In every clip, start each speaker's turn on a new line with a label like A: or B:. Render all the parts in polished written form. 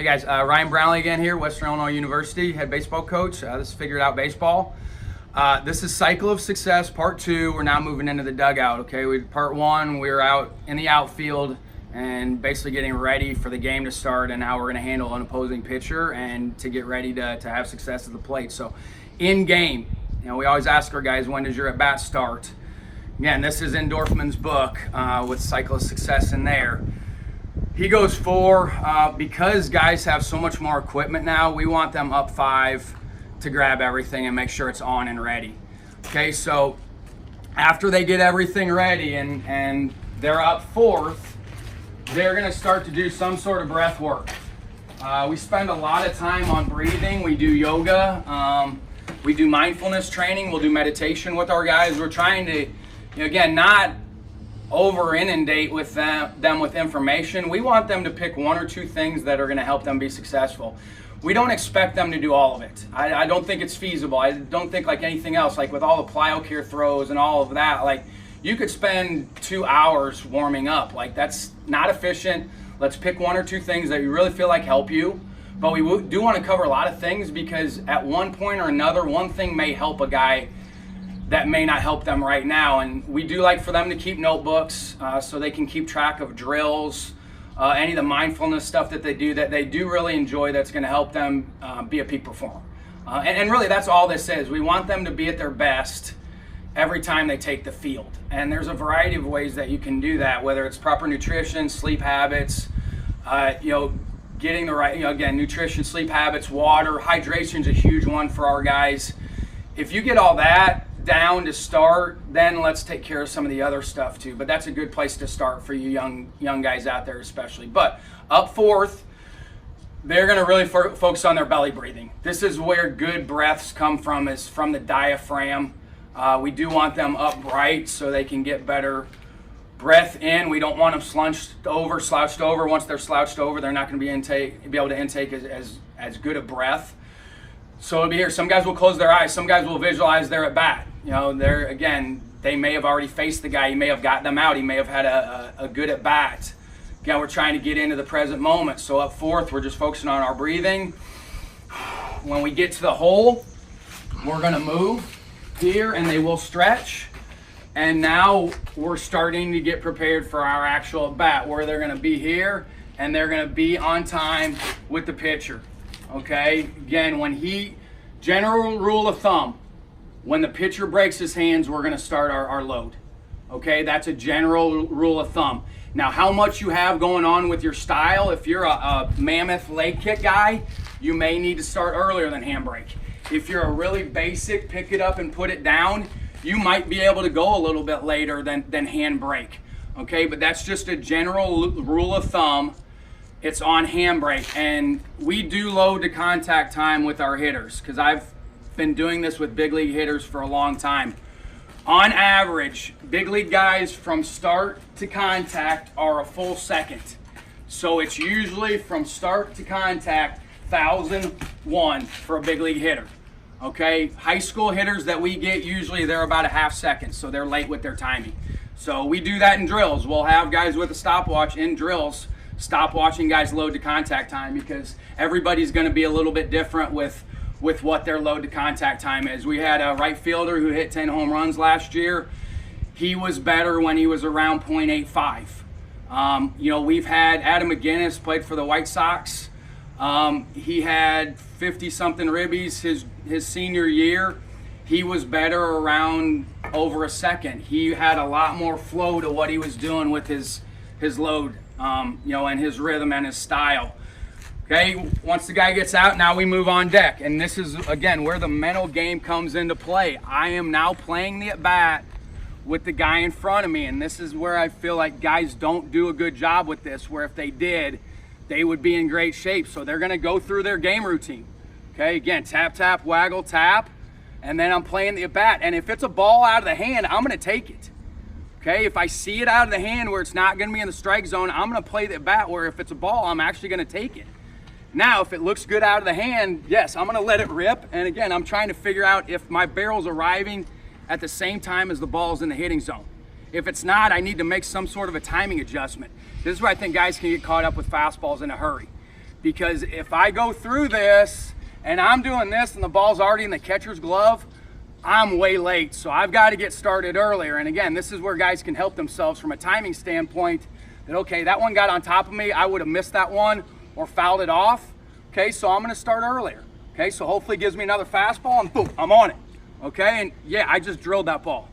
A: Hey guys, Ryan Brownlee again here, Western Illinois University, head baseball coach. This is Figured Out Baseball. This is Cycle of Success, part 2. We're now moving into the dugout, okay? Part 1, we were out in the outfield and basically getting ready for the game to start, and now we're gonna handle an opposing pitcher and to get ready to have success at the plate. So in game, we always ask our guys, when does your at-bat start? Again, this is in Dorfman's book with Cycle of Success in there. He goes 4, because guys have so much more equipment now, we want them up 5 to grab everything and make sure it's on and ready. Okay, so after they get everything ready and they're up 4th, they're gonna start to do some sort of breath work. We spend a lot of time on breathing. We do yoga, we do mindfulness training, we'll do meditation with our guys. We're trying to, again, not over inundate with them with information. We want them to pick 1 or 2 things that are going to help them be successful. We don't expect them to do all of it. I don't think it's feasible. I don't think, like anything else, like with all the plyo throws and all of that, like you could spend 2 hours warming up. Like that's not efficient. Let's pick 1 or 2 things that you really feel like help you. But we do want to cover a lot of things, because at one point or another, one thing may help a guy that may not help them right now. And we do like for them to keep notebooks so they can keep track of drills, any of the mindfulness stuff that they do really enjoy, that's gonna help them be a peak performer. And really that's all this is. We want them to be at their best every time they take the field. And there's a variety of ways that you can do that, whether it's proper nutrition, sleep habits, getting the right, again, nutrition, sleep habits, water, hydration's a huge one for our guys. If you get all that down to start, then let's take care of some of the other stuff too. But that's a good place to start for you young guys out there especially. But up 4th, they're going to really focus on their belly breathing. This is where good breaths come from, is from the diaphragm. We do want them upright so they can get better breath in. We don't want them slouched over. Once they're slouched over, they're not going to be able to intake as good a breath. So it'll be here. Some guys will close their eyes. Some guys will visualize their at bat. They may have already faced the guy. He may have got them out. He may have had a good at bat. Again, we're trying to get into the present moment. So up 4th, we're just focusing on our breathing. When we get to the hole, we're going to move here, and they will stretch. And now we're starting to get prepared for our actual at bat, where they're going to be here and they're going to be on time with the pitcher. Okay, again, general rule of thumb, when the pitcher breaks his hands, we're going to start our load. Okay, that's a general rule of thumb. Now, how much you have going on with your style, if you're a mammoth leg kick guy, you may need to start earlier than handbrake. If you're a really basic pick it up and put it down, you might be able to go a little bit later than handbrake. Okay, but that's just a general rule of thumb. It's on handbrake, and we do load to contact time with our hitters, because I've been doing this with big league hitters for a long time. On average, big league guys from start to contact are a full second. So it's usually from start to contact 1,001 for a big league hitter. Okay, high school hitters that we get, usually they're about a half second, so they're late with their timing. So we do that in drills. We'll have guys with a stopwatch in drills stop watching guys load to contact time, because everybody's going to be a little bit different with what their load to contact time is. We had a right fielder who hit 10 home runs last year. He was better when he was around 0.85. We've had Adam McGinnis, played for the White Sox. He had 50-something ribbies his senior year. He was better around over a second. He had a lot more flow to what he was doing with his load. And his rhythm and his style. Okay, once the guy gets out, now we move on deck. And this is, again, where the mental game comes into play. I am now playing the at-bat with the guy in front of me, and this is where I feel like guys don't do a good job with this, where if they did, they would be in great shape. So they're going to go through their game routine. Okay, again, tap, tap, waggle, tap, and then I'm playing the at-bat. And if it's a ball out of the hand, I'm going to take it. Okay, if I see it out of the hand where it's not going to be in the strike zone, I'm going to play the bat where if it's a ball, I'm actually going to take it. Now, if it looks good out of the hand, yes, I'm going to let it rip. And again, I'm trying to figure out if my barrel's arriving at the same time as the ball's in the hitting zone. If it's not, I need to make some sort of a timing adjustment. This is where I think guys can get caught up with fastballs in a hurry. Because if I go through this and I'm doing this and the ball's already in the catcher's glove, I'm way late. So I've got to get started earlier. And again, this is where guys can help themselves from a timing standpoint, that, okay, that one got on top of me, I would have missed that one or fouled it off. Okay, so I'm going to start earlier. Okay, so hopefully it gives me another fastball and boom, I'm on it. Okay, and yeah, I just drilled that ball.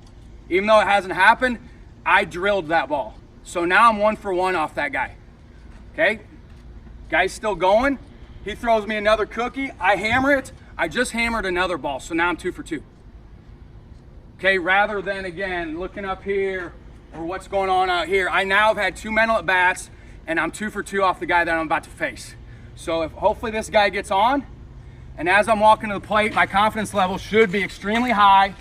A: Even though it hasn't happened, I drilled that ball. So now I'm 1 for 1 off that guy. Okay, guy's still going. He throws me another cookie. I hammer it. I just hammered another ball, so now I'm 2 for 2. Okay, rather than, again, looking up here or what's going on out here, I now have had 2 mental at bats, and I'm 2 for 2 off the guy that I'm about to face. So if hopefully this guy gets on, and as I'm walking to the plate, my confidence level should be extremely high,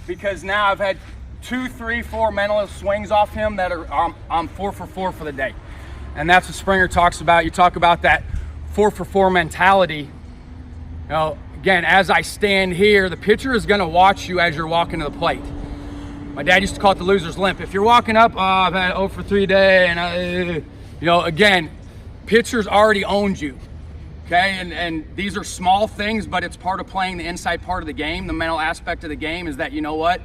A: because now I've had 2, 3, 4 mental swings off him that are I'm 4 for 4 for the day. And that's what Springer talks about. You talk about that 4 for 4 mentality. You know, again, as I stand here, the pitcher is going to watch you as you're walking to the plate. My dad used to call it the loser's limp. If you're walking up, oh, I've had 0 for 3 day, and you know, again, pitcher's already owned you. Okay, and these are small things, but it's part of playing the inside part of the game. The mental aspect of the game is that, you know what,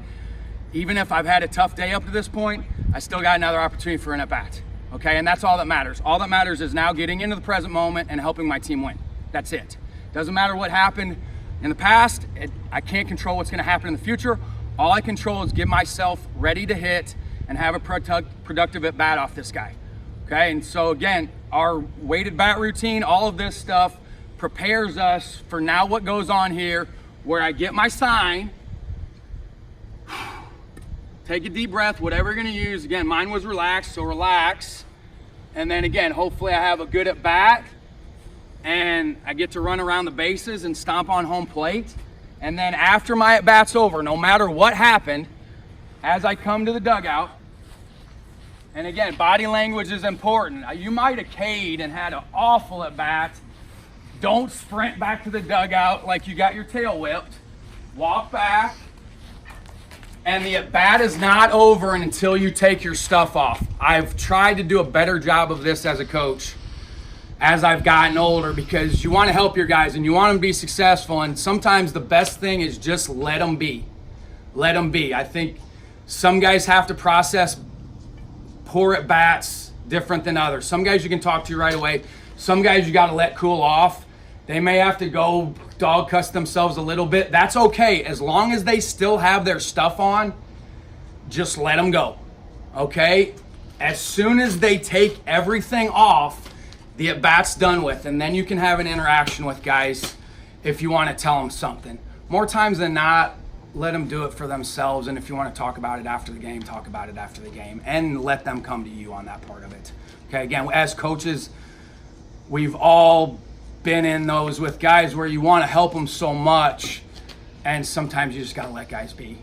A: even if I've had a tough day up to this point, I still got another opportunity for an at-bat. Okay, and that's all that matters. All that matters is now getting into the present moment and helping my team win. That's it. Doesn't matter what happened in the past. I can't control what's going to happen in the future. All I control is get myself ready to hit and have a productive at-bat off this guy. Okay, and so again, our weighted bat routine, all of this stuff prepares us for now what goes on here, where I get my sign, take a deep breath, whatever you're gonna use. Again, mine was relaxed, so relax. And then again, hopefully I have a good at bat and I get to run around the bases and stomp on home plate. And then after my at bat's over, no matter what happened, as I come to the dugout, and again, body language is important. You might have K'd and had an awful at bat. Don't sprint back to the dugout like you got your tail whipped. Walk back. And the at bat is not over until you take your stuff off. I've tried to do a better job of this as a coach as I've gotten older, because you want to help your guys and you want them to be successful. And sometimes the best thing is just let them be. Let them be. I think some guys have to process poor at bats different than others. Some guys you can talk to right away. Some guys you got to let cool off. They may have to go dog cuss themselves a little bit. That's okay. As long as they still have their stuff on, just let them go. Okay? As soon as they take everything off, the at bat's done with, and then you can have an interaction with guys if you want to tell them something. More times than not, let them do it for themselves, and if you want to talk about it after the game, talk about it after the game, and let them come to you on that part of it. Okay, again, as coaches, we've all been in those with guys where you want to help them so much, and sometimes you just got to let guys be.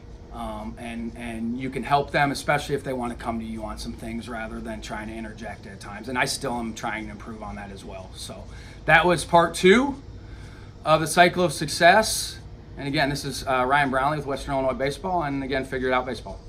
A: And you can help them, especially if they want to come to you on some things rather than trying to interject at times. And I still am trying to improve on that as well. So that was part 2 of the cycle of success. And again, this is Ryan Brownlee with Western Illinois Baseball, and again, Figure It Out Baseball.